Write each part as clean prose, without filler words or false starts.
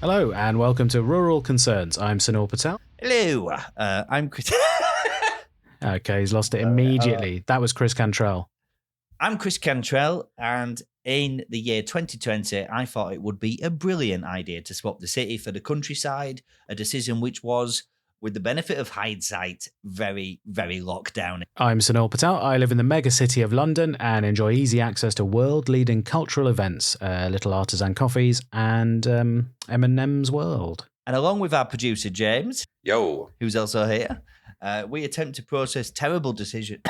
Hello and welcome to Rural Concerns. I'm Sunil Patel. Hello, I'm Chris. Okay, he's lost it immediately. That was Chris Cantrell. I'm Chris Cantrell, and in the year 2020, I thought it would be a brilliant idea to swap the city for the countryside, a decision which was, with the benefit of hindsight, very, very locked down. I'm Sunil Patel. I live in the mega city of London and enjoy easy access to world-leading cultural events, little artisan coffees, and M&M's World. And along with our producer, James, Yo, who's also here, we attempt to process terrible decisions.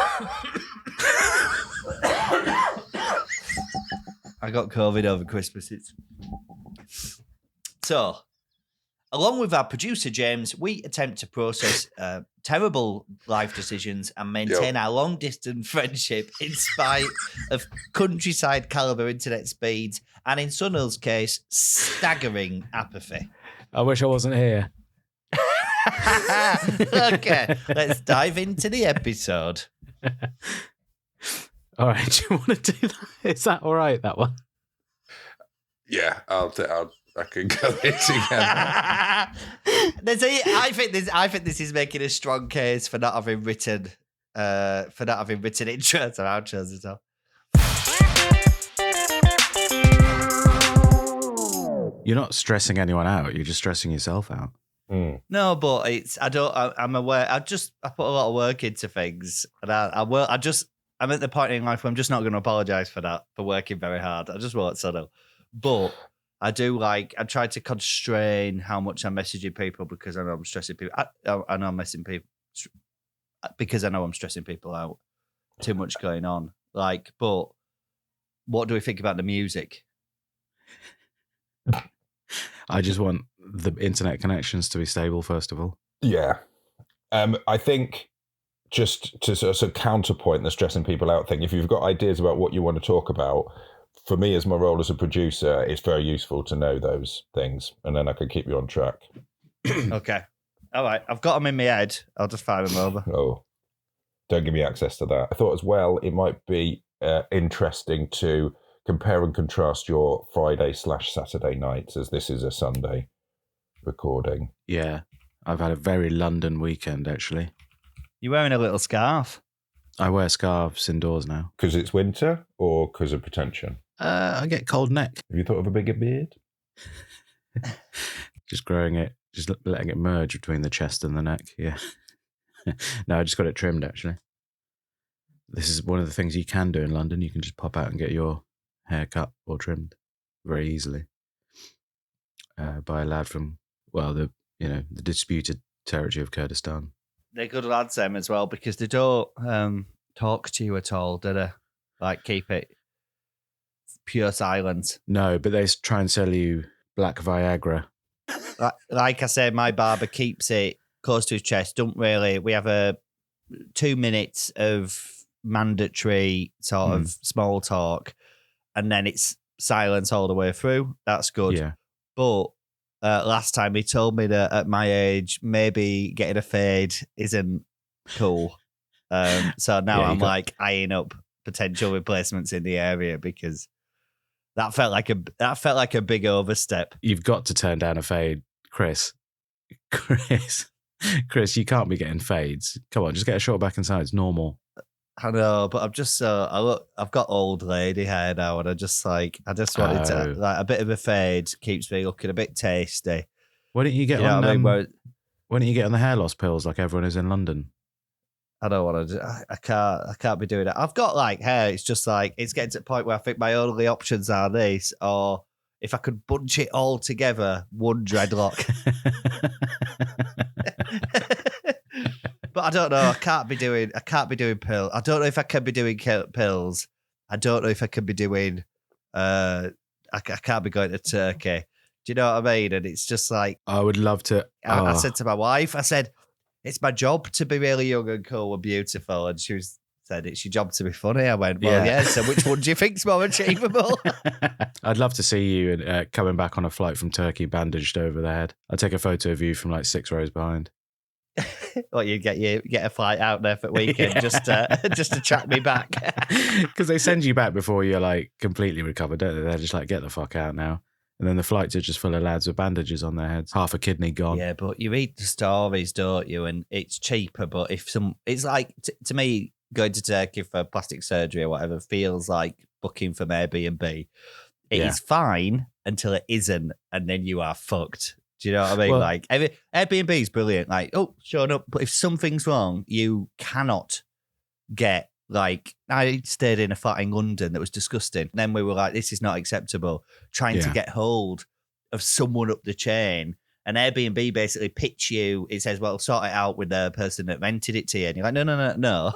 I got COVID over Christmas. So, along with our producer, James, we attempt to process terrible life decisions and maintain our long-distance friendship in spite of countryside caliber internet speeds and, in Sunil's case, staggering apathy. I wish I wasn't here. Okay, let's dive into the episode. All right, do you want to do that? Is that all right, that one? yeah, I can go it again. I think this is making a strong case for not having written intros or outros as well. You're not stressing anyone out. You're just stressing yourself out. No, but I'm aware. I put a lot of work into things, and I'm at the point in life where I'm just not going to apologize for that, for working very hard. I just won't settle. But I try to constrain how much I'm messaging people because I know I'm stressing people. I know I'm messing people because I know I'm stressing people out. Too much going on. But what do we think about the music? I just want the internet connections to be stable, first of all. Yeah. I think just to sort of counterpoint the stressing people out thing, if you've got ideas about what you want to talk about, for me as my role as a producer, it's very useful to know those things, and then I can keep you on track. Okay. All right. I've got them in my head. I'll just fire them over. Oh, don't give me access to that. I thought as well it might be interesting to compare and contrast your Friday/Saturday nights, as this is a Sunday recording. Yeah, I've had a very London weekend, actually. You're wearing a little scarf. I wear scarves indoors now. Because it's winter or because of pretension? I get cold neck. Have you thought of a bigger beard? Just growing it, just letting it merge between the chest and the neck, yeah. No, I just got it trimmed, actually. This is one of the things you can do in London. You can just pop out and get your hair cut or trimmed very easily by a lad from, the disputed territory of Kurdistan. They're good lads, them, as well, because they don't talk to you at all, do they? Keep it pure silence. No, but they try and sell you black Viagra. Like I said, my barber keeps it close to his chest. We have 2 minutes of mandatory sort of small talk, and then it's silence all the way through. That's good. Yeah. But last time he told me that at my age, maybe getting a fade isn't cool. So now I'm eyeing up potential replacements in the area because that felt like a big overstep. You've got to turn down a fade, Chris. Chris, you can't be getting fades. Come on, just get a short back and sides. Normal. I know, but I'm just I've got old lady hair now, and I just wanted to a bit of a fade keeps me looking a bit tasty. Why don't you get on? Why don't you get on the hair loss pills like everyone is in London? I don't want to. I can't be doing it. I've got hair. It's just it's getting to the point where I think my only options are this, or if I could bunch it all together, one dreadlock. But I don't know. I can't be doing pills. I don't know if I can be doing pills. I don't know if I can be doing. I can't be going to Turkey. Do you know what I mean? And it's just I would love to. I said to my wife, I said, it's my job to be really young and cool and beautiful. And she said, it's your job to be funny. I went, well, yeah. So which one do you think's more achievable? I'd love to see you coming back on a flight from Turkey bandaged over the head. I'll take a photo of you from 6 rows behind. What, you get a flight out there for the weekend just to track me back? Because they send you back before you're completely recovered, don't they? They're just get the fuck out now. And then the flights are just full of lads with bandages on their heads, half a kidney gone. Yeah, but you read the stories, don't you? And it's cheaper, but it's like, to me, going to Turkey for plastic surgery or whatever feels like booking from Airbnb. It is fine until it isn't, and then you are fucked. Do you know what I mean? Well, like, Airbnb is brilliant. Like, oh, showing up, but if something's wrong, you cannot get, like, I stayed in a flat in London that was disgusting. Then we were like, this is not acceptable. Trying to get hold of someone up the chain. And Airbnb basically pitch you. It says, well, sort it out with the person that rented it to you. And you're like, no.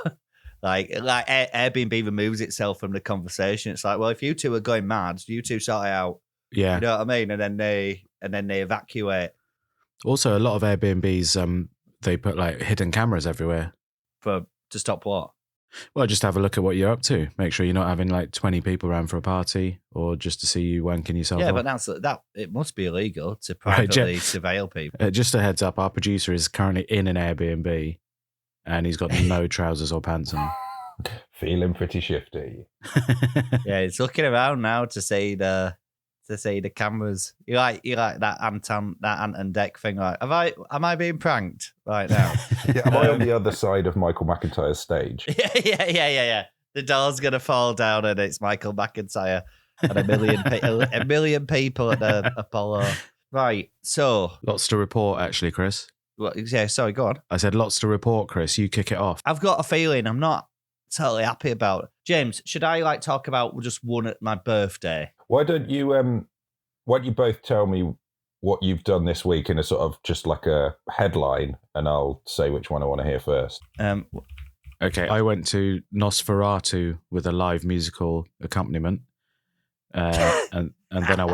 Like Airbnb removes itself from the conversation. It's like, well, if you two are going mad, you two sort it out. Yeah. You know what I mean? And then they evacuate. Also, a lot of Airbnbs, they put like hidden cameras everywhere. To stop what? Well, just have a look at what you're up to. Make sure you're not having like 20 people around for a party or just to see you wanking yourself Yeah, off. but it must be illegal to privately surveil people. Just a heads up, our producer is currently in an Airbnb and he's got no trousers or pants on. Feeling pretty shifty. Yeah, he's looking around now to see the cameras. You like that Ant and Dec thing? Like, am I being pranked right now? Yeah, am I on the other side of Michael McIntyre's stage? Yeah. The door's gonna fall down and it's Michael McIntyre and a million people at the Apollo. Right. So Lots to report, actually, Chris. well, yeah. Sorry, go on. I said lots to report, Chris. You kick it off. I've got a feeling I'm not totally happy about it. James, should I talk about just one at my birthday? Why don't you both tell me what you've done this week in a sort of just like a headline, and I'll say which one I want to hear first. Okay, I went to Nosferatu with a live musical accompaniment, and then I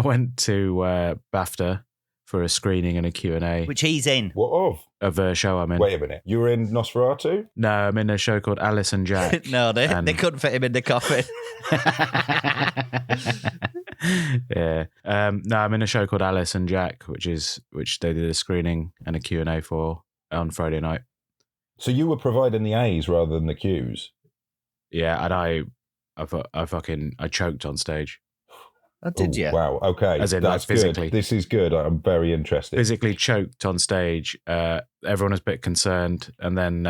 went to BAFTA for a screening and a Q&A Which he's in. What of? of a show I'm in. Wait a minute. You were in Nosferatu? No, I'm in a show called Alice and Jack. No, they couldn't fit him in the coffin. Yeah. No, I'm in a show called Alice and Jack, which they did a screening and a Q&A for on Friday night. So you were providing the A's rather than the Q's? Yeah, and I choked on stage. Oh, did you? Wow. Okay. As in, that's like, physically. good. This is good. I'm very interested. Physically choked on stage. Everyone was a bit concerned, and then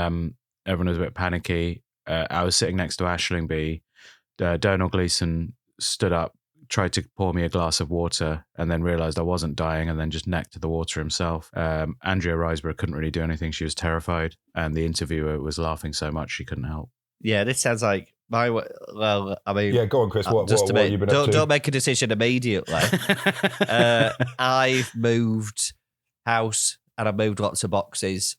everyone was a bit panicky. I was sitting next to Aisling. Donald Gleeson stood up, tried to pour me a glass of water, and then realised I wasn't dying, and then just necked the water himself. Andrea Riseborough couldn't really do anything. She was terrified, and the interviewer was laughing so much she couldn't help. Yeah, this sounds like well, I mean, yeah, go on, Chris. What have you been up to? Don't make a decision immediately. I've moved house and I've moved lots of boxes.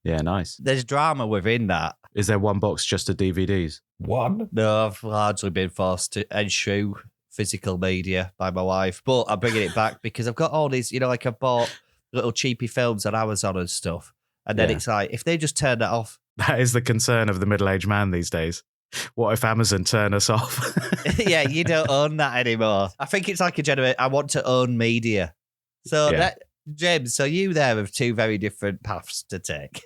Yeah, nice. There's drama within that. Is there one box just of DVDs? One? No, I've largely been forced to eschew physical media by my wife, but I'm bringing it back because I've got all these, like I've bought little cheapy films on Amazon and stuff. And then it's like, if they just turn that off. That is the concern of the middle-aged man these days. What if Amazon turn us off? Yeah, you don't own that anymore. I think it's like a generation. I want to own media. So, James, so you there have two very different paths to take.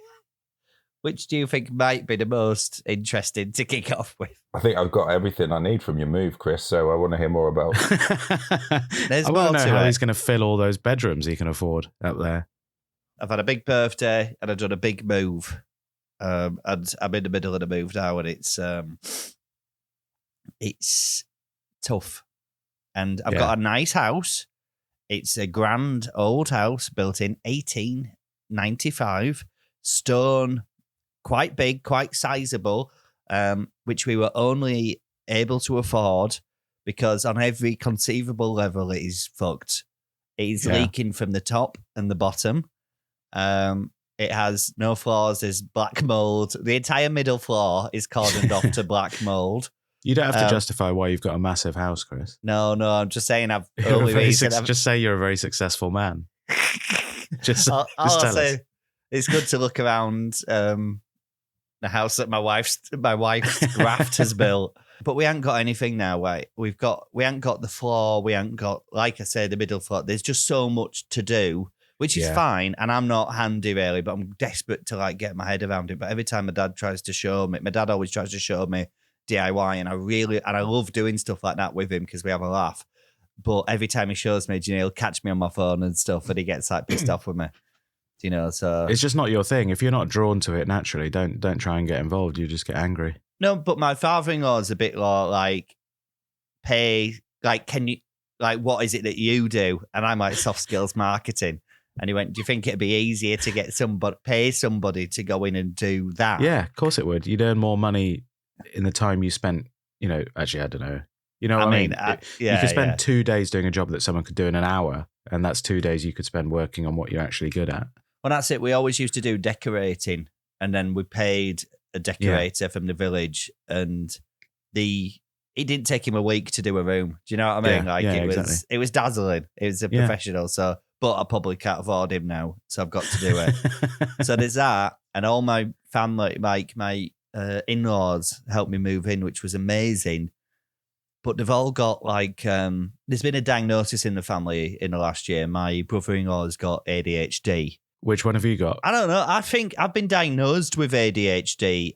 Which do you think might be the most interesting to kick off with? I think I've got everything I need from your move, Chris, so I want to hear more about There's I more want to to know how it. he's going to fill all those bedrooms he can afford up there. I've had a big birthday and I've done a big move. And I'm in the middle of the move now, and it's tough. And I've got a nice house. It's a grand old house built in 1895, stone, quite big, quite sizable, which we were only able to afford because on every conceivable level it is fucked. It is leaking from the top and the bottom. It has no floors. There's black mold. The entire middle floor is cordoned off to black mold. You don't have to justify why you've got a massive house, Chris. No, I'm just saying Just say you're a very successful man. just I'll tell say us. it's good to look around the house that my wife's graft has built. But we haven't got anything now, right? We haven't got the floor. We haven't got, like I said, the middle floor. There's just so much to do. Which is fine, and I'm not handy really, but I'm desperate to get my head around it. But every time my dad always tries to show me DIY, and I love doing stuff like that with him because we have a laugh. But every time he shows me, he'll catch me on my phone and stuff, and he gets like pissed off with me. So it's just not your thing. If you're not drawn to it naturally, don't try and get involved. You just get angry. No, but my father-in-law is a bit like pay, like, can you, like, what is it that you do? And I'm like soft skills marketing. And he went, do you think it'd be easier to get pay somebody to go in and do that? Yeah, of course it would. You'd earn more money in the time you spent, actually, I don't know. You know what I mean? You could spend 2 days doing a job that someone could do in an hour, and that's 2 days you could spend working on what you're actually good at. Well, that's it. We always used to do decorating, and then we paid a decorator from the village, and it didn't take him a week to do a room. Do you know what I mean? Exactly. It was dazzling. It was a professional. So, but I probably can't afford him now, so I've got to do it. So there's that, and all my family, like my in-laws, helped me move in, which was amazing. But they've all got like, there's been a diagnosis in the family in the last year. My brother-in-law's got ADHD. Which one have you got? I don't know. I think I've been diagnosed with ADHD.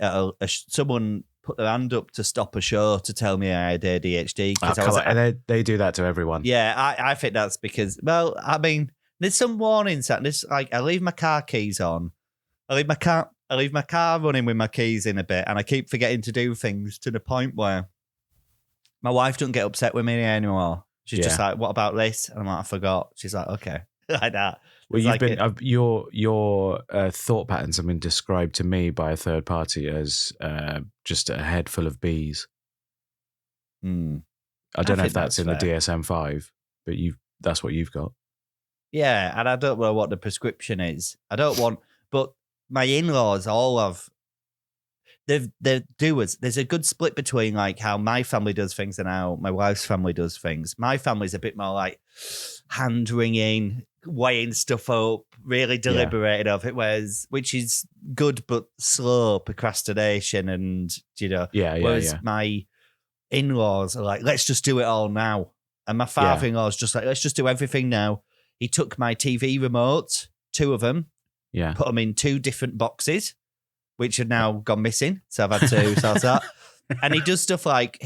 Someone put their hand up to stop a show to tell me I had ADHD. They do that to everyone. Yeah, I think that's because, well, I mean, there's some warnings that this, like, I leave my car keys on. I leave my car running with my keys in a bit, and I keep forgetting to do things to the point where my wife doesn't get upset with me anymore. She's just like, "What about this?" And I'm like, "I forgot." She's like, "Okay," like that. Well, your thought patterns have been described to me by a third party as just a head full of bees. I don't know if that's in the DSM-5, but that's what you've got. Yeah, and I don't know what the prescription is. I don't want, but my in-laws all have. They're doers. There's a good split between like how my family does things and how my wife's family does things. My family's a bit more like hand wringing, weighing stuff up, really deliberated of it, which is good but slow procrastination, and whereas my in-laws are like, let's just do it all now, and my father-in-law's just like, let's just do everything now. He took my TV remote, 2 of them, put them in 2 different boxes, which have now gone missing. So I've had to sort that. And he does stuff like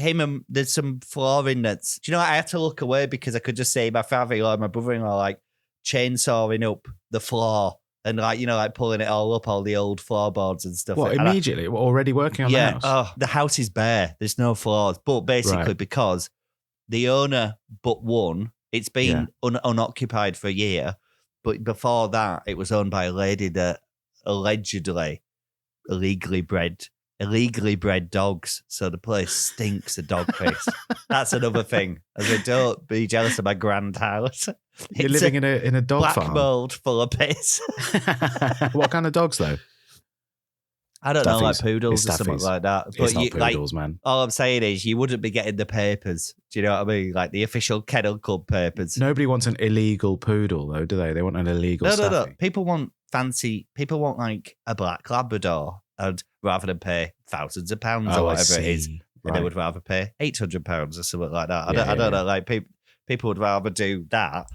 there's some flooring that's, do you know what? I had to look away because I could just see my father-in-law and my brother-in-law like chainsawing up the floor and like pulling it all up, all the old floorboards and stuff. What, immediately? We're already working on the house? Oh, the house is bare. There's no floors. But basically because the owner but one, it's been unoccupied for a year. But before that, it was owned by a lady that allegedly illegally bred dogs, so the place stinks of dog piss. That's another thing. As I don't be jealous of my grand house. You're living in a dog black farm. mold full of piss. What kind of dogs though? I don't know, like poodles or something like that. It's not poodles, man. All I'm saying is you wouldn't be getting the papers. Do you know what I mean? Like the official Kennel Club papers. Nobody wants an illegal poodle though, do they? They want an illegal staffy. No. People want like a black Labrador, and rather than pay thousands of pounds or whatever it is, they would rather pay £800 or something like that. I don't know. Like people would rather do that.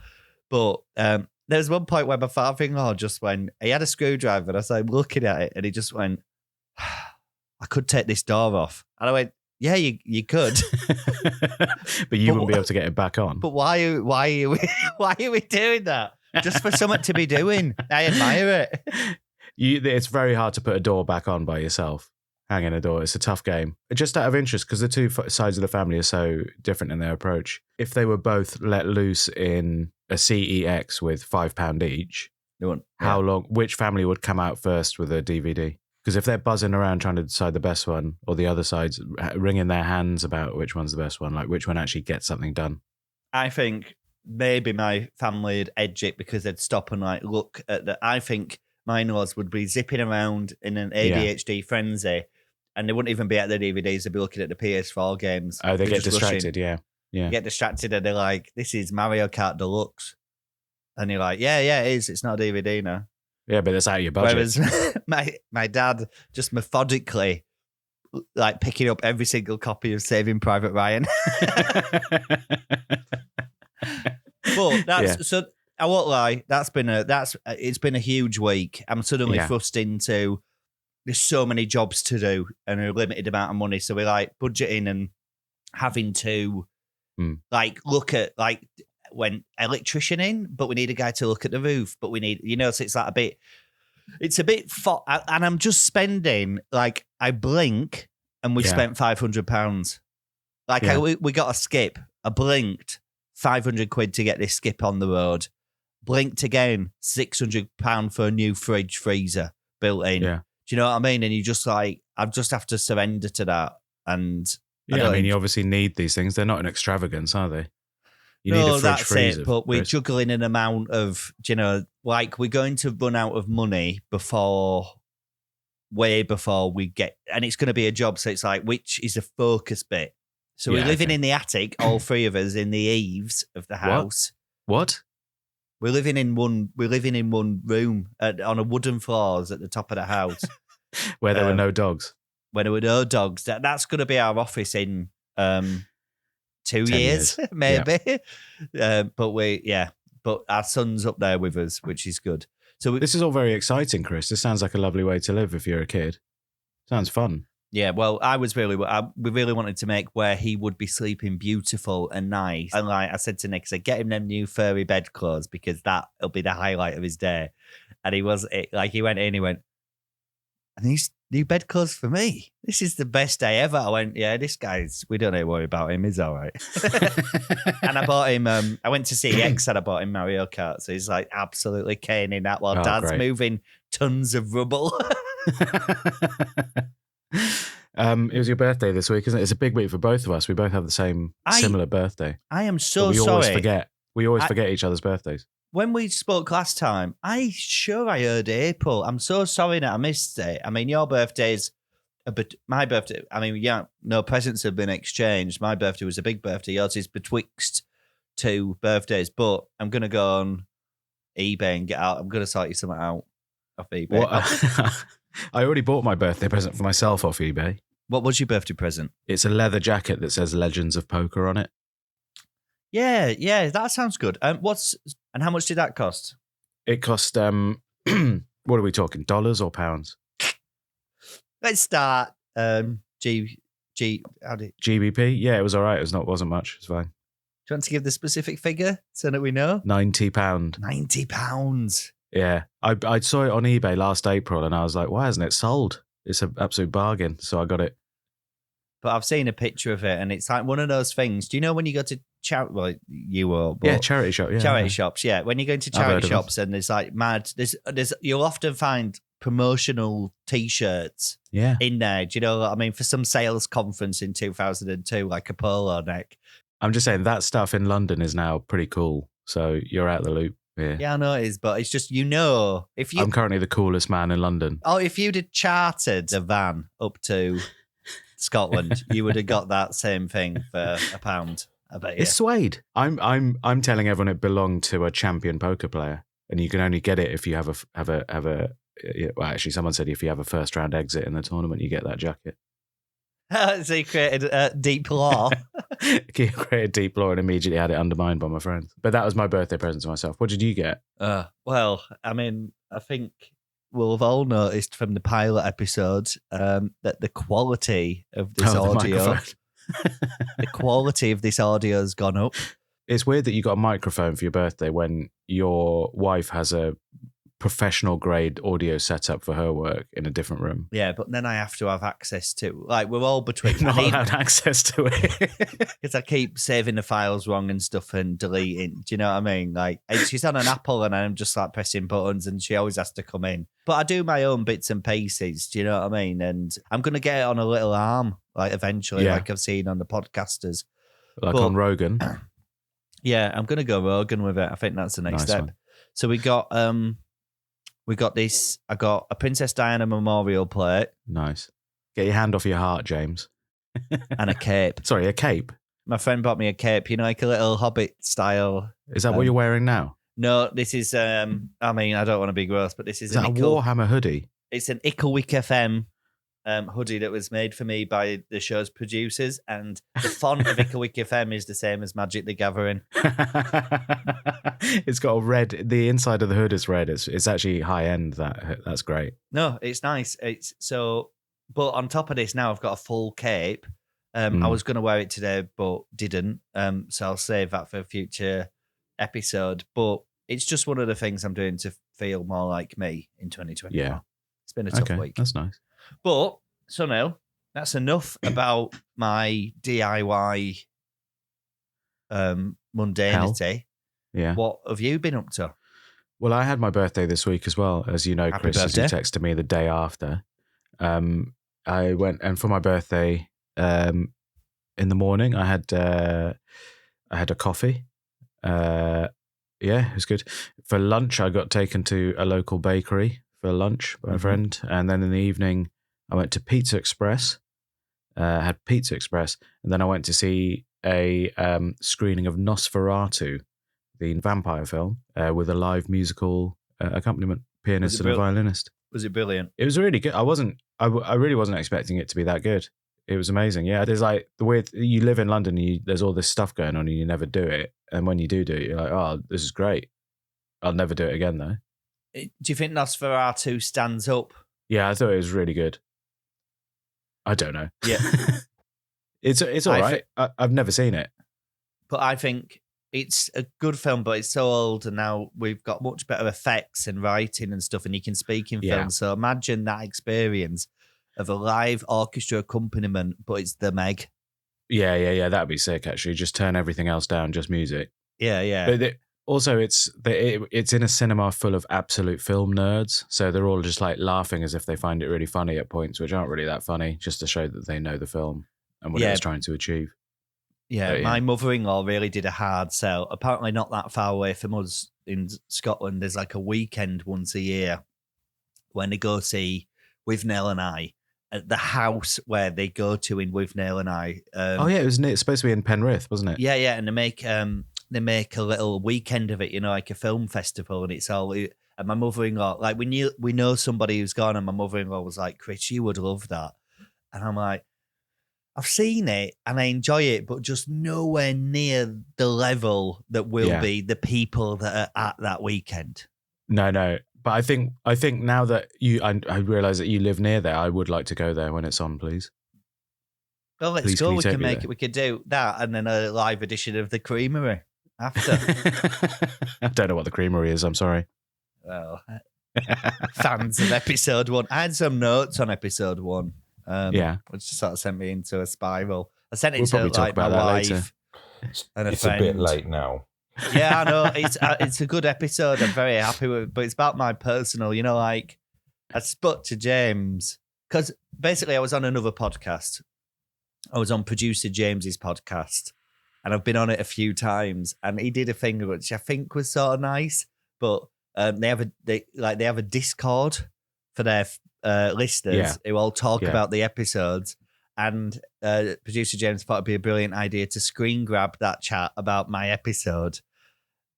But there was one point where my father-in-law just went, he had a screwdriver, and I started looking at it, and he just went, I could take this door off. And I went, yeah, you could. But you wouldn't be able to get it back on. But why are we doing that? Just for something to be doing. I admire it. It's very hard to put a door back on by yourself. Hanging a door. It's a tough game. Just out of interest, because the 2 sides of the family are so different in their approach. If they were both let loose in a CEX with £5 each, how long? Which family would come out first with a DVD? Because if they're buzzing around trying to decide the best one, or the other side's wringing their hands about which one's the best one, like which one actually gets something done. I think maybe my family would edge it because they'd stop and like look at the. I think my in-laws would be zipping around in an ADHD frenzy, and they wouldn't even be at the DVDs. They'd be looking at the PS4 games. Oh, they get distracted. Yeah. Get distracted, and they're like, "This is Mario Kart Deluxe," and you're like, "Yeah, it is. It's not a DVD now." Yeah, but it's out of your budget. Whereas my dad just methodically like picking up every single copy of Saving Private Ryan. But so I won't lie, it's been a huge week. I'm suddenly thrust into there's so many jobs to do and a limited amount of money. So we're like budgeting and having to Like, look at, like, when electrician in, but we need a guy to look at the roof, but we need, so it's like it's a bit, and I'm just spending, like, I blink and we spent £500. Like, we got a skip. I blinked, 500 quid to get this skip on the road. Blinked again, £600 for a new fridge freezer built in. Yeah. Do you know what I mean? And you just like, I just have to surrender to that. And I mean, you obviously need these things. They're not an extravagance, are they? You need a fridge that's freezer. it. But we're juggling an amount of, like, we're going to run out of money way before we get, and it's going to be a job. So it's like, which is the focus bit? So we're living in the attic, all three of us in the eaves of the house. What? We're living in one room on a wooden floors at the top of the house. Where there were no dogs. When there were no dogs. That's going to be our office in 2 years, maybe. Yeah. But our son's up there with us, which is good. So this is all very exciting, Chris. This sounds like a lovely way to live if you're a kid. Sounds fun. Yeah, well, we really wanted to make where he would be sleeping beautiful and nice. And like I said to Nick, get him them new furry bedclothes because that'll be the highlight of his day. And he went in, he went, and these new bedclothes for me. This is the best day ever. I went, yeah, we don't need to worry about him. He's all right. And I bought him, I went to CEX and I bought him Mario Kart. So he's like absolutely caning that while Dad's moving tons of rubble. It was your birthday this week, isn't it? It's a big week for both of us. We both have the similar birthday. I am so we sorry. Always forget. We always forget each other's birthdays. When we spoke last time, I heard April. I'm so sorry that I missed it. I mean, your birthday's my birthday. I mean, no presents have been exchanged. My birthday was a big birthday. Yours is betwixt two birthdays. But I'm going to go on eBay and I'm going to sort you something out off eBay. I already bought my birthday present for myself off eBay. What was your birthday present? It's a leather jacket that says Legends of Poker on it. Yeah, that sounds good. And how much did that cost? It cost, what are we talking, dollars or pounds? Let's start GBP. Yeah, it was all right. It wasn't much. It's fine. Do you want to give the specific figure so that we know? £90. £90. Yeah. I saw it on eBay last April and I was like, why hasn't it sold? It's an absolute bargain. So I got it. But I've seen a picture of it and it's like one of those things. Do you know when you go to charity? Well, you will. Charity shop. Yeah, charity shops. Yeah. When you go into charity shops and there's like you'll often find promotional T-shirts in there. Do you know what I mean? For some sales conference in 2002, like a polo neck. I'm just saying that stuff in London is now pretty cool. So you're out the loop. Yeah, I know it is, but it's just, I'm currently the coolest man in London. Oh, if you'd have chartered a van up to Scotland, you would have got that same thing for £1. I bet you. It's suede. I'm telling everyone it belonged to a champion poker player, and you can only get it if you have a. Well, actually, someone said if you have a first round exit in the tournament, you get that jacket. So you created deep law. He created deep law and immediately had it undermined by my friends. But that was my birthday present to myself. What did you get? Well, I mean, I think we'll have all noticed from the pilot episode that the quality of this audio, the quality of this audio has gone up. It's weird that you got a microphone for your birthday when your wife has a professional grade audio setup for her work in a different room. Yeah, but then I have to have access to, like, we're all between. Not allowed access to it. Because I keep saving the files wrong and stuff and deleting. Do you know what I mean? Like, she's on an Apple and I'm just like pressing buttons and she always has to come in. But I do my own bits and pieces. Do you know what I mean? And I'm going to get it on a little arm, like eventually, like I've seen on the podcasters. Like on Rogan. Yeah, I'm going to go Rogan with it. I think that's the next step. One. So we got this. I got a Princess Diana memorial plate. Nice. Get your hand off your heart, James. And a cape. Sorry, a cape? My friend bought me a cape, like a little Hobbit style. Is that what you're wearing now? No, this is, I mean, I don't want to be gross, but this is a Warhammer hoodie? It's an Icklewick FM hoodie that was made for me by the show's producers, and the font of Icklewick FM is the same as Magic the Gathering. It's got a red. The inside of the hood is red. It's actually high end. That's great. No, it's nice. But on top of this, now I've got a full cape, I was going to wear it today, but didn't. So I'll save that for a future episode. But it's just one of the things I'm doing to feel more like me in 2021. Yeah. It's been a tough week. That's nice. But, Sunil, that's enough about my DIY mundanity. Hell. Yeah. What have you been up to? Well, I had my birthday this week as well, as you know, Happy Chris, as you texted me the day after. I went, and for my birthday, in the morning, I had a coffee. Yeah, it was good. For lunch, I got taken to a local bakery for lunch by a friend, and then in the evening, I went to Pizza Express. Had Pizza Express, and then I went to see a screening of Nosferatu, the vampire film, with a live musical accompaniment, pianist and a violinist. Was it brilliant? It was really good. I really wasn't expecting it to be that good. It was amazing. Yeah, there's like the weird. You live in London, and there's all this stuff going on, and you never do it. And when you do it, you're like, oh, this is great. I'll never do it again, though. Do you think Nosferatu stands up? Yeah, I thought it was really good. I don't know. Yeah, it's all right. I've never seen it, but I think it's a good film. But it's so old, and now we've got much better effects and writing and stuff, and you can speak in film. So imagine that experience of a live orchestra accompaniment, but it's the Meg. Yeah. That'd be sick. Actually, just turn everything else down, just music. Yeah. But also, it's in a cinema full of absolute film nerds, so they're all just like laughing as if they find it really funny at points, which aren't really that funny, just to show that they know the film and what it was trying to achieve. Yeah, my mother-in-law really did a hard sell. Apparently, not that far away from us in Scotland, there's like a weekend once a year when they go see Withnail and I at the house where they go to in Withnail and I. It was supposed to be in Penrith, wasn't it? Yeah, and they make a little weekend of it, like a film festival, and it's all. And my mother-in-law, like we know somebody who's gone, and my mother-in-law was like, "Chris, you would love that," and I'm like, "I've seen it and I enjoy it, but just nowhere near the level that will be the people that are at that weekend." No, but I think now that I realise that you live near there, I would like to go there when it's on, please. Well, let's go. We can make it. We could do that, and then a live edition of the Creamery after. I don't know what the Creamery is. I'm sorry. Well, fans of episode 1. I had some notes on episode 1. Which sort of sent me into a spiral. I sent it to like my wife later. and it's friend. A bit late now. Yeah, I know. It's a good episode. I'm very happy with it, but it's about my personal, like I spoke to James because basically I was on another podcast. I was on producer James's podcast, and I've been on it a few times, and he did a thing which I think was sort of nice, but they have a Discord for their listeners who all talk about the episodes, and producer James thought it'd be a brilliant idea to screen grab that chat about my episode,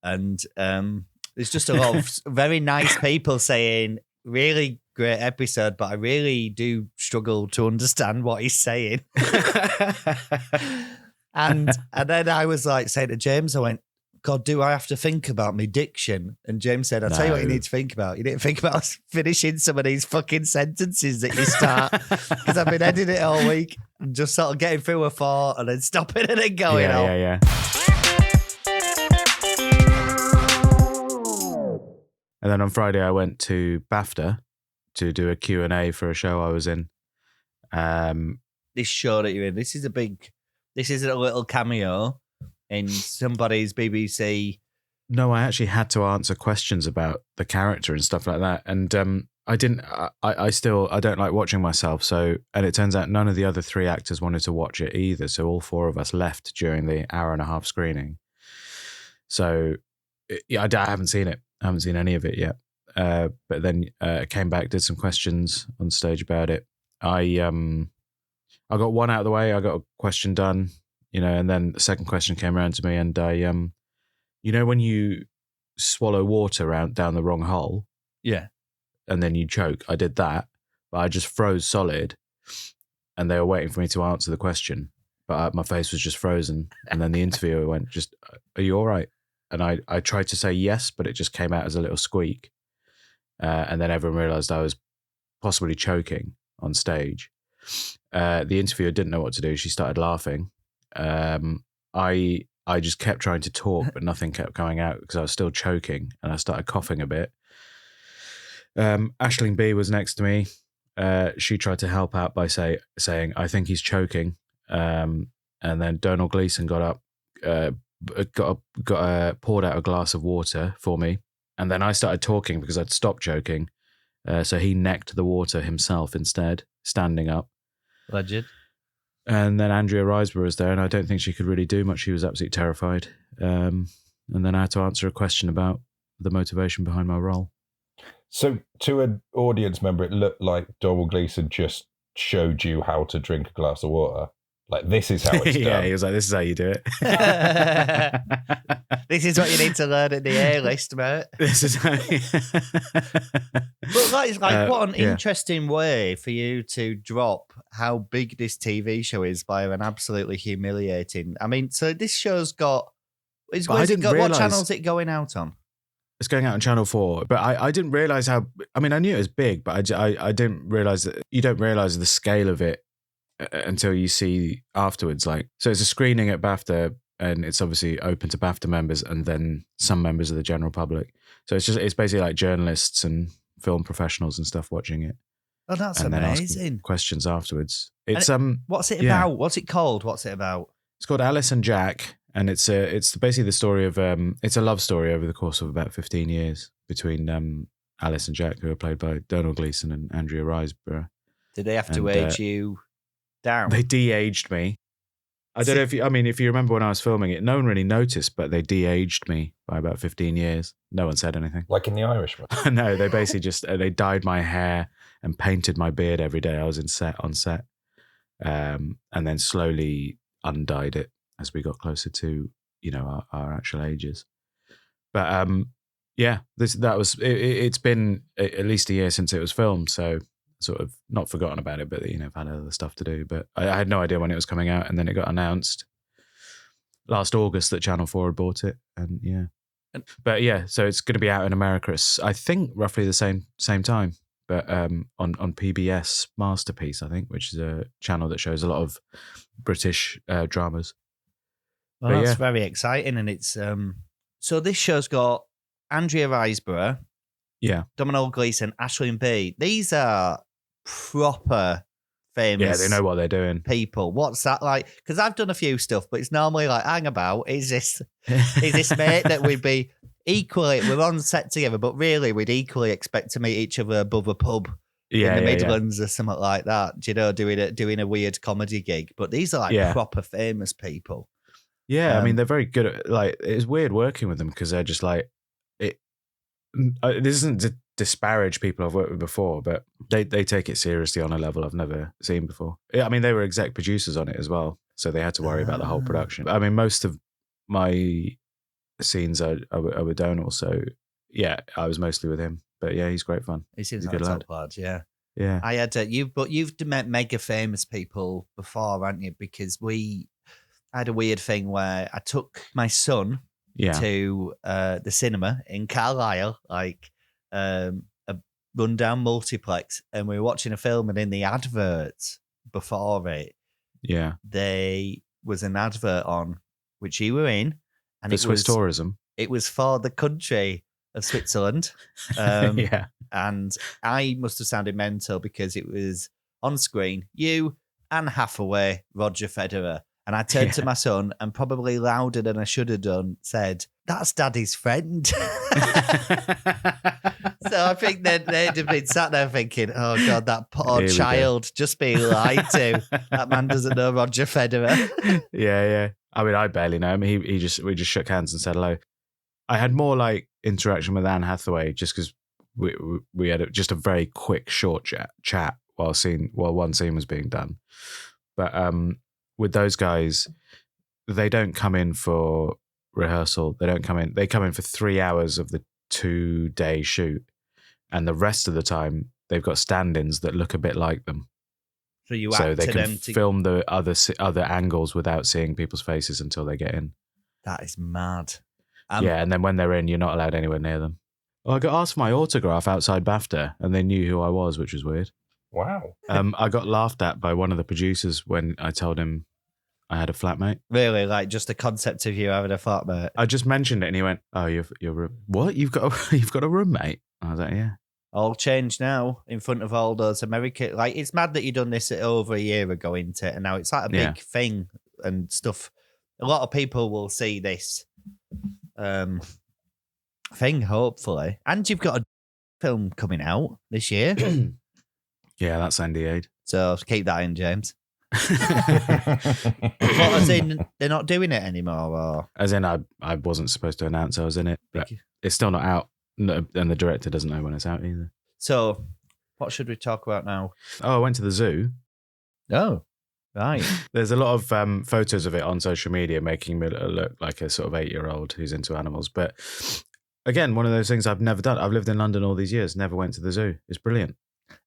and there's just a lot of very nice people saying really great episode, but I really do struggle to understand what he's saying. and then I was like saying to James, I went, God, do I have to think about my diction? And James said, I'll tell you what you need to think about. You need to think about finishing some of these fucking sentences that you start. Because I've been editing it all week and just sort of getting through a thought and then stopping and then going on. Yeah. And then on Friday, I went to BAFTA to do a Q&A for a show I was in. This show that you're in, this is a little cameo in somebody's BBC. No, I actually had to answer questions about the character and stuff like that. And I don't like watching myself. And it turns out none of the other 3 actors wanted to watch it either. So all 4 of us left during the hour-and-a-half screening. So I haven't seen it. I haven't seen any of it yet. But then came back, did some questions on stage about it. I got one out of the way. I got a question done, and then the second question came around to me, and I, when you swallow water down the wrong hole, and then you choke. I did that, but I just froze solid, and they were waiting for me to answer the question, but my face was just frozen. And then the interviewer went, "Are you all right?" And I tried to say yes, but it just came out as a little squeak. And then everyone realised I was possibly choking on stage. The interviewer didn't know what to do. She started laughing. I just kept trying to talk, but nothing kept coming out because I was still choking, and I started coughing a bit. Aisling B was next to me. She tried to help out by saying, "I think he's choking." And then Donald Gleeson got up, poured out a glass of water for me, and then I started talking because I'd stopped choking. So he necked the water himself instead, standing up. Legend. And then Andrea Riseborough was there, and I don't think she could really do much. She was absolutely terrified. And then I had to answer a question about the motivation behind my role. So to an audience member, it looked like Donald Gleeson just showed you how to drink a glass of water. Like, this is how it's done. Yeah, he was like, "This is how you do it." This is what you need to learn at the A list, mate. This is how. But that is like, what an interesting way for you to drop how big this TV show is by an absolutely humiliating. I mean, so this show's got. What channel is it going out on? It's going out on Channel 4, but I didn't realise how. I mean, I knew it was big, but I didn't realise that you don't realise the scale of it until you see afterwards. Like, so it's a screening at BAFTA, and it's obviously open to BAFTA members and then some members of the general public. So it's basically like journalists and film professionals and stuff watching it. Oh, that's and amazing! Then questions afterwards. It's What's it about? What's it called? What's it about? It's called Alice and Jack. And it's basically the story of it's a love story over the course of about 15 years between Alice and Jack, who are played by Donald Gleeson and Andrea Riseborough. Did they have to age you down? They de-aged me. I don't know if you remember when I was filming it, no one really noticed, but they de-aged me by about 15 years. No one said anything. Like in The Irishman. No, they basically just they dyed my hair and painted my beard every day I was on set, and then slowly undyed it as we got closer to, our actual ages. But it's been at least a year since it was filmed, so sort of not forgotten about it, but I've had other stuff to do. But I had no idea when it was coming out, and then it got announced last August that Channel 4 had bought it, and so it's going to be out in America. It's, I think, roughly the same time, but on PBS Masterpiece, I think, which is a channel that shows a lot of British dramas. Well, that's very exciting, and it's so this show's got Andrea Riseborough, Donald Gleeson, Aisling B. These are proper famous. Yeah, they know what they're doing. People, what's that like? Because I've done a few stuff, but it's normally like, hang about, is this mate that we'd be equally? We're on set together, but really we'd equally expect to meet each other above a pub. In the Midlands or something like that, doing a weird comedy gig. But these are like proper famous people. Yeah, I mean, they're very good at, like, it's weird working with them because they're just like, this isn't to disparage people I've worked with before, but they take it seriously on a level I've never seen before. Yeah, I mean, they were exec producers on it as well, so they had to worry about the whole production. I mean, most of my scenes are with Donald, so yeah, I was mostly with him. But yeah, he's great fun. He seems he's like a top lad, yeah. Yeah. I had you've met mega famous people before, haven't you? Because I had a weird thing where I took my son to the cinema in Carlisle, like a rundown multiplex, and we were watching a film, and in the adverts before it, there was an advert on which you were in, and for Swiss tourism. It was for the country of Switzerland, and I must have sounded mental because it was on screen you, Anne Hathaway, Roger Federer. And I turned to my son and probably louder than I should have done said, "That's Daddy's friend." So I think they'd have been sat there thinking, "Oh God, that poor child just being lied to. That man doesn't know Roger Federer." Yeah. I mean, I barely know him. We just shook hands and said hello. I had more like interaction with Anne Hathaway just because we had just a very quick, short chat while one scene was being done. But with those guys, they don't come in for rehearsal. They come in for 3 hours of the 2-day shoot, and the rest of the time they've got stand-ins that look a bit like them. So they can film the other angles without seeing people's faces until they get in. That is mad. And then when they're in, you're not allowed anywhere near them. Well, I got asked for my autograph outside BAFTA, and they knew who I was, which was weird. Wow. I got laughed at by one of the producers when I told him I had a flatmate. Really, like just the concept of you having a flatmate. I just mentioned it, and he went, "Oh, you're what? You've got a roommate?" I was like, "Yeah." All changed now in front of all those American. Like, it's mad that you done this over a year ago into it, and now it's like a big thing and stuff. A lot of people will see this thing, hopefully. And you've got a film coming out this year. Yeah, that's NDA'd. So keep that in, James. What, as in, they're not doing it anymore? Or? As in, I wasn't supposed to announce I was in it, but it's still not out. No, and the director doesn't know when it's out either. So, what should we talk about now? Oh, I went to the zoo. Oh, right. There's a lot of photos of it on social media making me look like a sort of 8-year-old who's into animals. But again, one of those things I've never done. I've lived in London all these years, never went to the zoo. It's brilliant.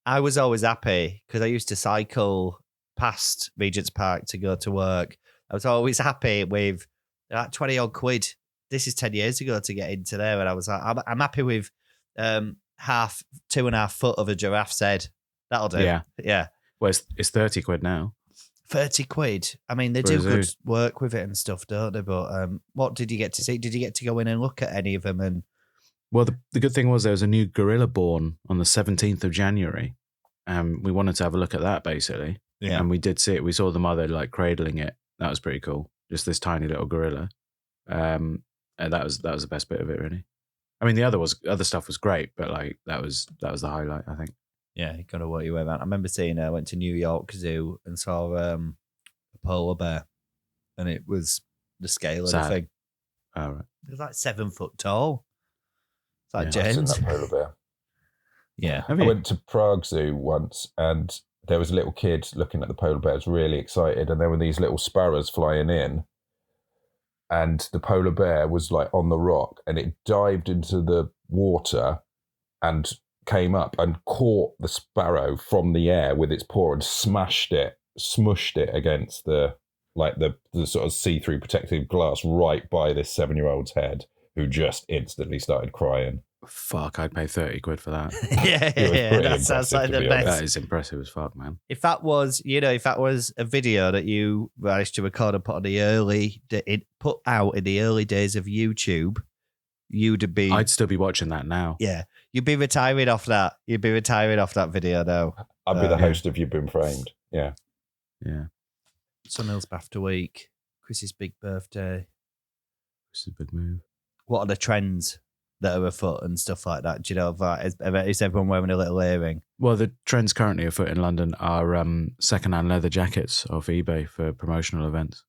I was always happy because I used to cycle past Regent's Park to go to work. I was always happy with that 20 odd quid. This is 10 years ago to get into there. And I was like, I'm happy with 2.5 foot of a giraffe's head. That'll do. Yeah. Yeah. Well, it's 30 quid now. 30 quid. I mean, they do good work with it and stuff, don't they? But what did you get to see? Did you get to go in and look at any of them? And well, the good thing was there was a new gorilla born on the 17th of January. We wanted to have a look at that, basically. Yeah. And we did see it. We saw the mother like cradling it. That was pretty cool. Just this tiny little gorilla. And that was the best bit of it, really. I mean, the other stuff was great, but like that was the highlight, I think. Yeah, you got to work your way around. I remember seeing I went to New York Zoo and saw a polar bear, and it was the scale of the thing. Oh, right. It was like 7 foot tall. It's like I've seen James. that polar bear. Yeah. Have I you? went to Prague Zoo once, and there was a little kid looking at the polar bears, really excited, and there were these little sparrows flying in, and the polar bear was like on the rock, and it dived into the water and came up and caught the sparrow from the air with its paw and smushed it against the sort of see-through protective glass right by this 7-year-old's head, who just instantly started crying. Fuck, I'd pay 30 quid for that. yeah, that sounds like the best. That is impressive as fuck, man. If that was a video that you managed to record and put out in the early days of YouTube, I'd still be watching that now. Yeah, you'd be retiring off that. You'd be retiring off that video now. I'd be the host of You've Been Framed. Yeah. Yeah. Sunil's BAFTA week. Chris's big birthday. This is a big move. What are the trends that are afoot and stuff like that? Do you know that? Is everyone wearing a little earring? Well, the trends currently afoot in London are second-hand leather jackets off eBay for promotional events.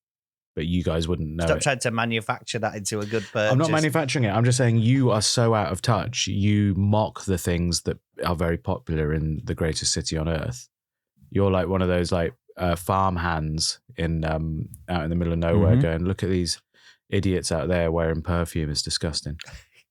But you guys wouldn't know. Stop trying to manufacture that into a good purchase. I'm not manufacturing it. I'm just saying you are so out of touch. You mock the things that are very popular in the greatest city on earth. You're like one of those like farm hands in out in the middle of nowhere going, look at these idiots out there wearing perfume. It's disgusting.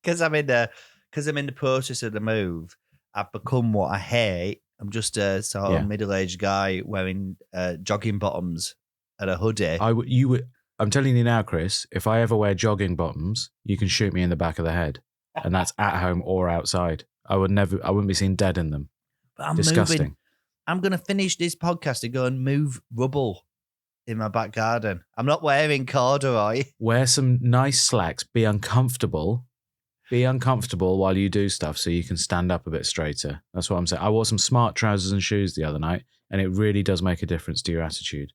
Because I'm in the process of the move. I've become what I hate. I'm just a sort of middle-aged guy wearing jogging bottoms and a hoodie. I'm telling you now, Chris, if I ever wear jogging bottoms, you can shoot me in the back of the head. And that's at home or outside. I wouldn't be seen dead in them. But I'm disgusting. Moving. I'm going to finish this podcast and go and move rubble in my back garden. I'm not wearing corduroy. Wear some nice slacks. Be uncomfortable. Be uncomfortable while you do stuff so you can stand up a bit straighter. That's what I'm saying. I wore some smart trousers and shoes the other night, and it really does make a difference to your attitude.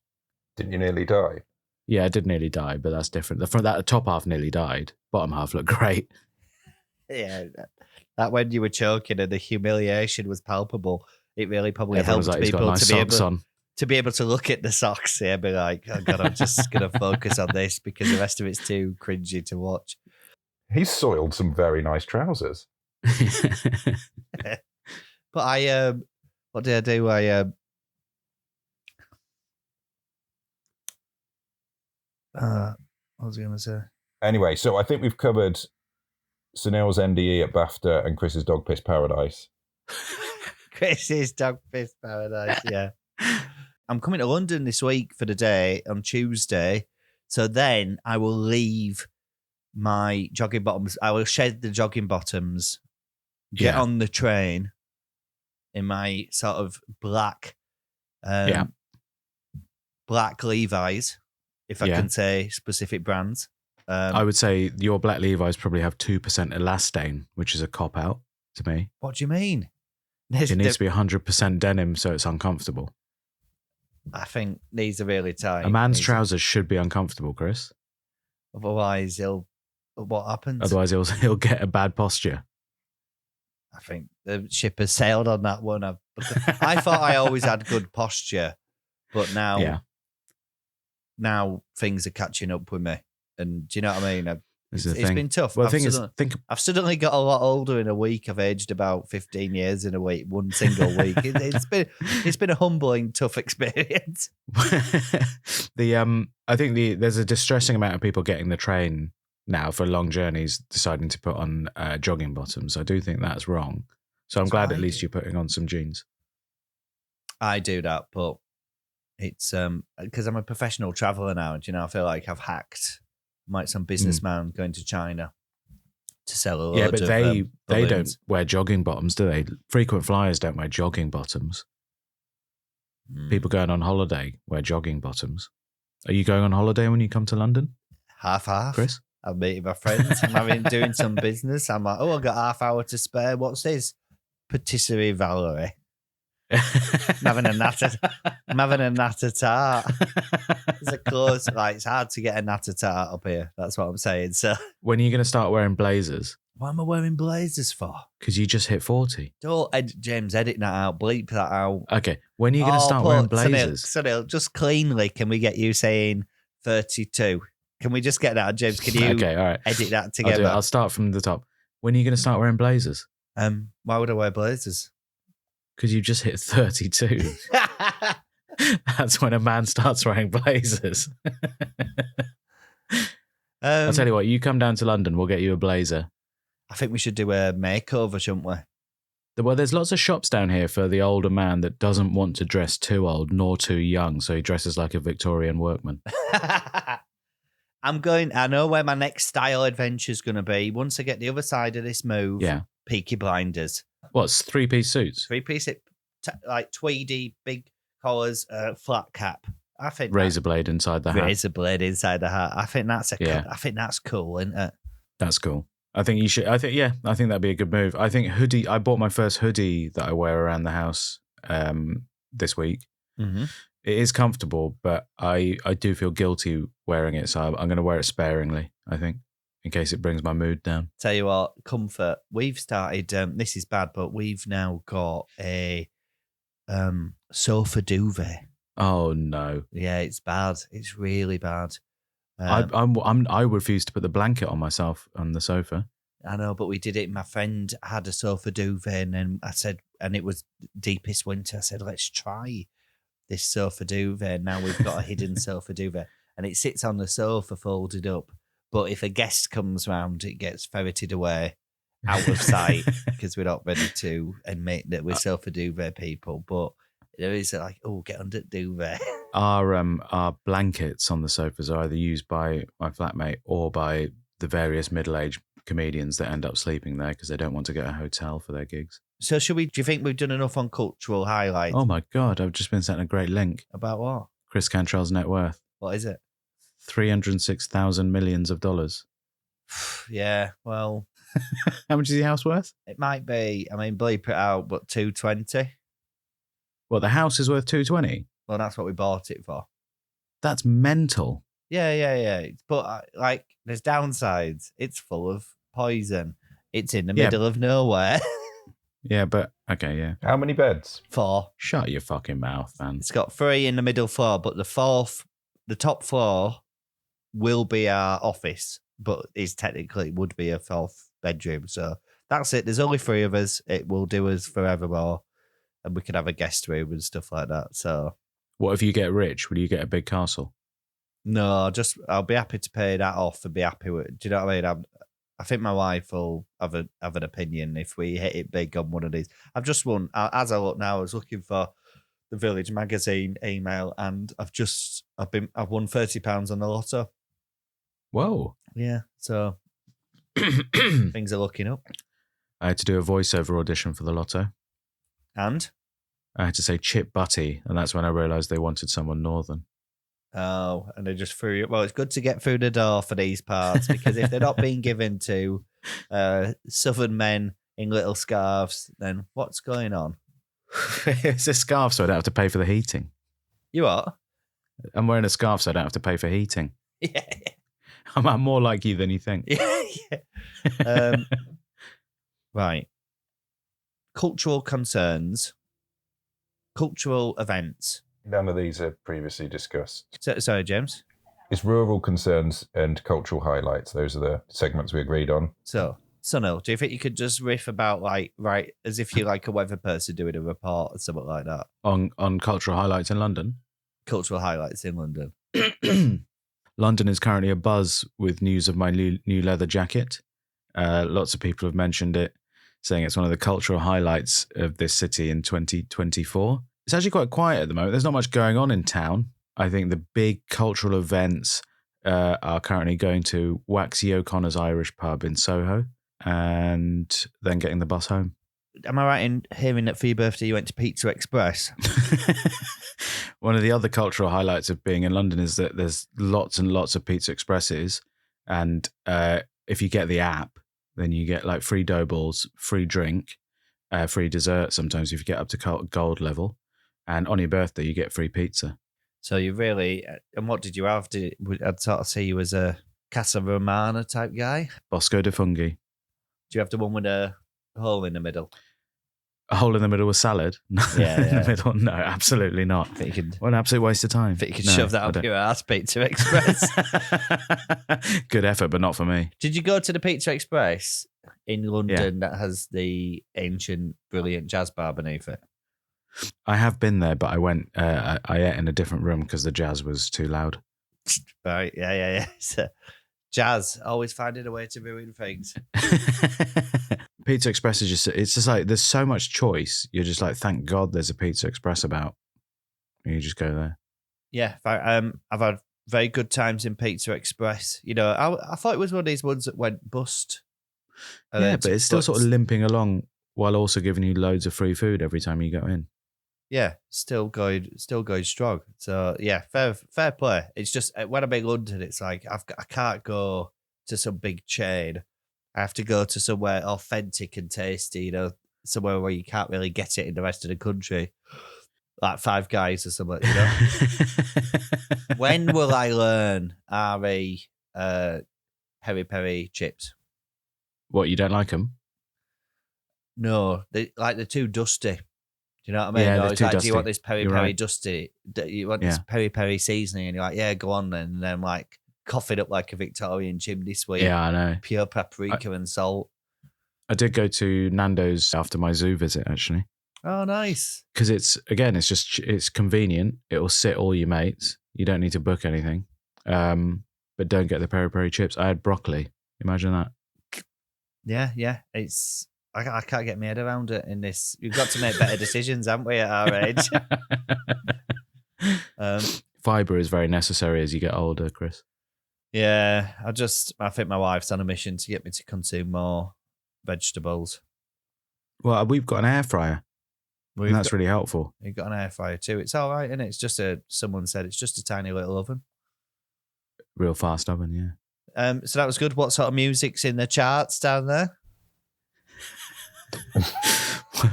Didn't you nearly die? Yeah, I did nearly die, but that's different. The top half nearly died. Bottom half looked great. Yeah, that when you were choking and the humiliation was palpable, it really probably Everyone helped was like, people nice to be able to look at the socks and be like, oh God, I'm just going to focus on this because the rest of it's too cringy to watch. He's soiled some very nice trousers. But what did I do? What was I going to say? Anyway, so I think we've covered Sunil's NDE at BAFTA and Chris's Dog Piss Paradise. Chris's Dog Piss Paradise, yeah. I'm coming to London this week for the day on Tuesday. So then I will leave my jogging bottoms. I will shed the jogging bottoms, get on the train in my sort of black Yeah. black Levi's, if I Yeah. can say specific brands. I would say your black Levi's probably have 2% elastane, which is a cop out to me. What do you mean? It needs to be 100% denim so it's uncomfortable. I think these are really tight. A man's trousers should be uncomfortable, Chris. Otherwise, what happens? Otherwise, he'll get a bad posture. I think the ship has sailed on that one. I thought I always had good posture, but now things are catching up with me. And do you know what I mean? It's been tough. Well, I've suddenly got a lot older in a week. I've aged about 15 years in a week, one single week. It's been a humbling, tough experience. I think there's a distressing amount of people getting the train now for long journeys, deciding to put on jogging bottoms. I do think that's wrong. So I'm glad at least you're putting on some jeans. I do that, but it's because I'm a professional traveller now. And, I feel like I've hacked. Like some businessman going to China to sell a load of... Yeah, but they don't wear jogging bottoms, do they? Frequent flyers don't wear jogging bottoms. People going on holiday wear jogging bottoms. Are you going on holiday when you come to London? Half. Chris? I'm meeting my friends. I'm doing some business. I'm like, I've got half hour to spare. What's this? Patisserie Valerie. I'm having a natter tart. It's a close, it's hard to get a natter tart up here. That's what I'm saying. So when are you going to start wearing blazers? What am I wearing blazers for? Because you just hit 40. Don't, James, edit that out. Bleep that out. Okay. When are you going to start wearing blazers? Sunil, just cleanly, can we get you saying 32? Can we just get that, James? Can you all right. edit that together? I'll start from the top. When are you going to start wearing blazers? Why would I wear blazers? Because you just hit 32. That's when a man starts wearing blazers. I'll tell you what, you come down to London, we'll get you a blazer. I think we should do a makeover, shouldn't we? Well, there's lots of shops down here for the older man that doesn't want to dress too old nor too young, so he dresses like a Victorian workman. I know where my next style adventure is going to be. Once I get the other side of this move, Peaky Blinders. What's 3-piece suits? 3-piece, like tweedy, big collars, flat cap. I think razor blade inside the hat. Razor blade inside the hat. I think that's I think that's cool, isn't it? That's cool. I think you should. I think that'd be a good move. I think hoodie. I bought my first hoodie that I wear around the house this week. Mm-hmm. It is comfortable, but I do feel guilty wearing it, so I'm going to wear it sparingly. I think. In case it brings my mood down. Tell you what, comfort. We've started, this is bad, but we've now got a sofa duvet. Oh, no. Yeah, it's bad. It's really bad. I refuse to put the blanket on myself on the sofa. I know, but we did it. My friend had a sofa duvet, and then I said, and it was deepest winter. I said, let's try this sofa duvet. Now we've got a hidden sofa duvet, and it sits on the sofa folded up. But if a guest comes round, it gets ferreted away out of sight because we're not ready to admit that we're sofa duvet people. But there is get under duvet. Our blankets on the sofas are either used by my flatmate or by the various middle-aged comedians that end up sleeping there because they don't want to get a hotel for their gigs. So do you think we've done enough on cultural highlights? Oh my God, I've just been sent a great link. About what? Chris Cantrell's net worth. What is it? 306,000 millions of dollars. Yeah, well. How much is the house worth? It might be, bleep it out, but 220. Well, the house is worth 220? Well, that's what we bought it for. That's mental. Yeah. But, there's downsides. It's full of poison. It's in the middle of nowhere. Yeah, but, okay, yeah. How many beds? 4. Shut your fucking mouth, man. It's got 3 in the middle floor, but the top floor will be our office, but would be a 4th bedroom. So that's it. There's only 3 of us. It will do us forevermore. And we can have a guest room and stuff like that. So what if you get rich? Will you get a big castle? No, I'll be happy to pay that off and be happy with it. Do you know what I mean? I think my wife will have an opinion if we hit it big on one of these. I've just won, as I look now, I was looking for the Village magazine email and I've won £30 on the lotto. Whoa. Yeah, so things are looking up. I had to do a voiceover audition for the lotto. And? I had to say chip butty, and that's when I realised they wanted someone northern. Oh, and they just threw you. Well, it's good to get through the door for these parts, because if they're not being given to southern men in little scarves, then what's going on? It's a scarf, so I don't have to pay for the heating. You what? I'm wearing a scarf, so I don't have to pay for heating. Yeah. I'm more like you than you think. Yeah. Right. Cultural concerns, cultural events. None of these are previously discussed. Sorry, James. It's rural concerns and cultural highlights. Those are the segments we agreed on. So, Sunil, do you think you could just riff about, like, right, as if you're like a weather person doing a report or something like that? On cultural highlights in London. Cultural highlights in London. London is currently abuzz with news of my new leather jacket. Lots of people have mentioned it, saying it's one of the cultural highlights of this city in 2024. It's actually quite quiet at the moment. There's not much going on in town. I think the big cultural events are currently going to Waxy O'Connor's Irish pub in Soho and then getting the bus home. Am I right in hearing that for your birthday you went to Pizza Express? One of the other cultural highlights of being in London is that there's lots and lots of Pizza Expresses. And if you get the app, then you get like free dough balls, free drink, free dessert sometimes if you get up to gold level. And on your birthday, you get free pizza. So you really... And what did you have? I'd sort of see you as a Casa Romana type guy. Bosco de Fungi. Do you have the one with a hole in the middle? A hole in the middle with salad? Yeah, In the middle? No, absolutely not. I think you could, What an absolute waste of time. you could shove that up your ass, Pizza Express. Good effort, but not for me. Did you go to the Pizza Express in London that has the ancient, brilliant jazz bar beneath it? I have been there, but I went. I ate in a different room because the jazz was too loud. Right, yeah. So, jazz, always finding a way to ruin things. Pizza Express is just—it's just like there's so much choice. You're just like, thank God there's a Pizza Express about. And you just go there. Yeah, I've had very good times in Pizza Express. You know, I thought it was one of these ones that went bust. Yeah, but it's still sort of limping along while also giving you loads of free food every time you go in. Yeah, still going strong. So yeah, fair play. It's just when I'm in London, it's like I can't go to some big chain. I have to go to somewhere authentic and tasty. You know, somewhere where you can't really get it in the rest of the country, like Five Guys or something. You know. When will I learn peri peri chips? What, you don't like them? No, they're too dusty. Do you know what I mean? Yeah, Or they're it's too like, do dusty. you want this peri You're peri right. dusty? Do you want this peri peri seasoning? And you're like, yeah, go on then. And then I'm like coughing up like a Victorian chimney sweep. Yeah, I know. Pure paprika and salt. I did go to Nando's after my zoo visit, actually. Oh, nice. Because it's convenient. It'll sit all your mates. You don't need to book anything. But don't get the peri peri chips. I had broccoli. Imagine that. Yeah. It's I can't get my head around it in this. We've got to make better decisions, haven't we, at our age? Fibre is very necessary as you get older, Chris. Yeah, I think my wife's on a mission to get me to consume more vegetables. Well, we've got an air fryer. And that's really helpful. You've got an air fryer too. It's all right, isn't it? It's just someone said it's just a tiny little oven. Real fast oven, yeah. So that was good. What sort of music's in the charts down there?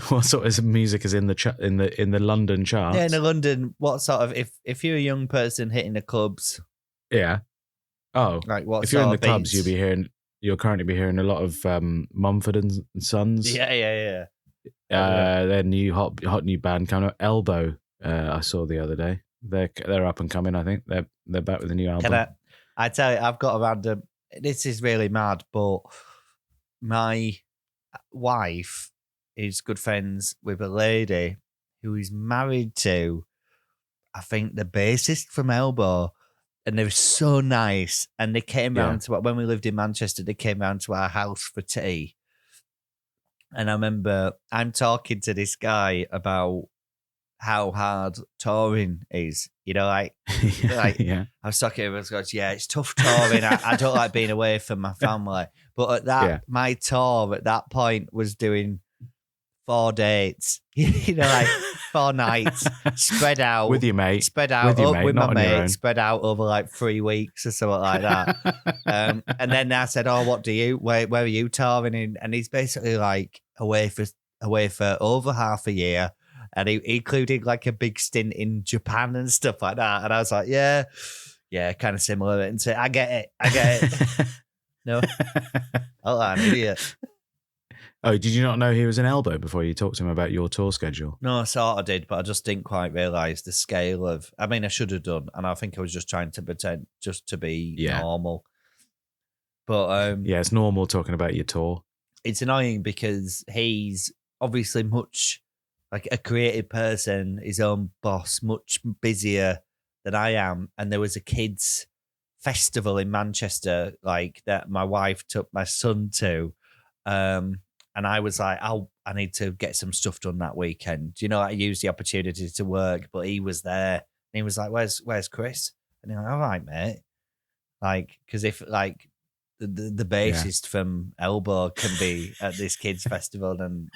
What sort of music is in the London charts? Yeah, in the London. What sort of if you're a young person hitting the clubs? Yeah. Oh, like what? If you're in the sort of clubs, beats? you'll currently be hearing a lot of Mumford and Sons. Yeah. Their new hot new band coming up, Elbow. I saw the other day. They're up and coming. I think they're back with a new album. I tell you, I've got a random. This is really mad, but my wife is good friends with a lady who is married to, I think, the bassist from Elbow, and they're so nice. And they came round to when we lived in Manchester. They came round to our house for tea, and I remember I'm talking to this guy about how hard touring is. You know, like yeah. I was talking to him, I goes, yeah, it's tough touring. I don't like being away from my family. But at that, my tour at that point was doing 4 dates, like 4 nights spread out with your mate. spread out with, your mate, with my not on your own. mate, spread out over like 3 weeks or something like that. And then I said, "Oh, what do you? Where are you touring?" And he's basically like away for over half a year, and he included like a big stint in Japan and stuff like that. And I was like, "Yeah, kind of similar." And so I get it. No, oh, I'm an idiot. Oh, did you not know he was an elbow before you talked to him about your tour schedule? No, I sort of did, but I just didn't quite realise the scale of. I mean, I should have done, and I think I was just trying to pretend just to be normal. But yeah, it's normal talking about your tour. It's annoying because he's obviously much like a creative person, his own boss, much busier than I am. And there was a kids' festival in Manchester, like that my wife took my son to. And I was like, I need to get some stuff done that weekend. I used the opportunity to work, but he was there. And he was like, where's Chris? And I'm like, all right, mate. Like, because if like the bassist from Elbow can be at this kids' festival, then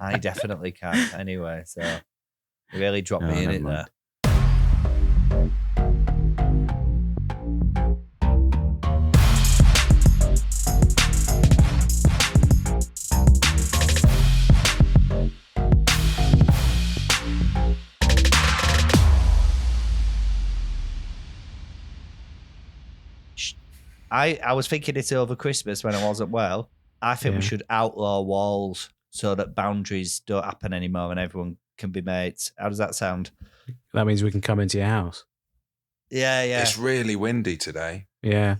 I definitely can anyway. So he really dropped me in it there. I was thinking it over Christmas when I wasn't well. I think we should outlaw walls so that boundaries don't happen anymore and everyone can be mates. How does that sound? That means we can come into your house. Yeah. It's really windy today. Yeah.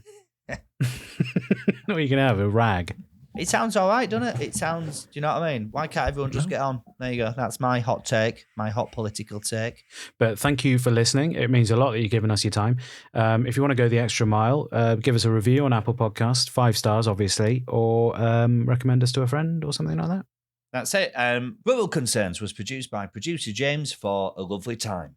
No, you can have a rag. It sounds all right, doesn't it? It sounds, do you know what I mean? Why can't everyone just get on? There you go. That's my hot take, my hot political take. But thank you for listening. It means a lot that you're giving us your time. If you want to go the extra mile, give us a review on Apple Podcast, 5 stars, obviously, or recommend us to a friend or something like that. That's it. Rural Concerns was produced by producer James for a lovely time.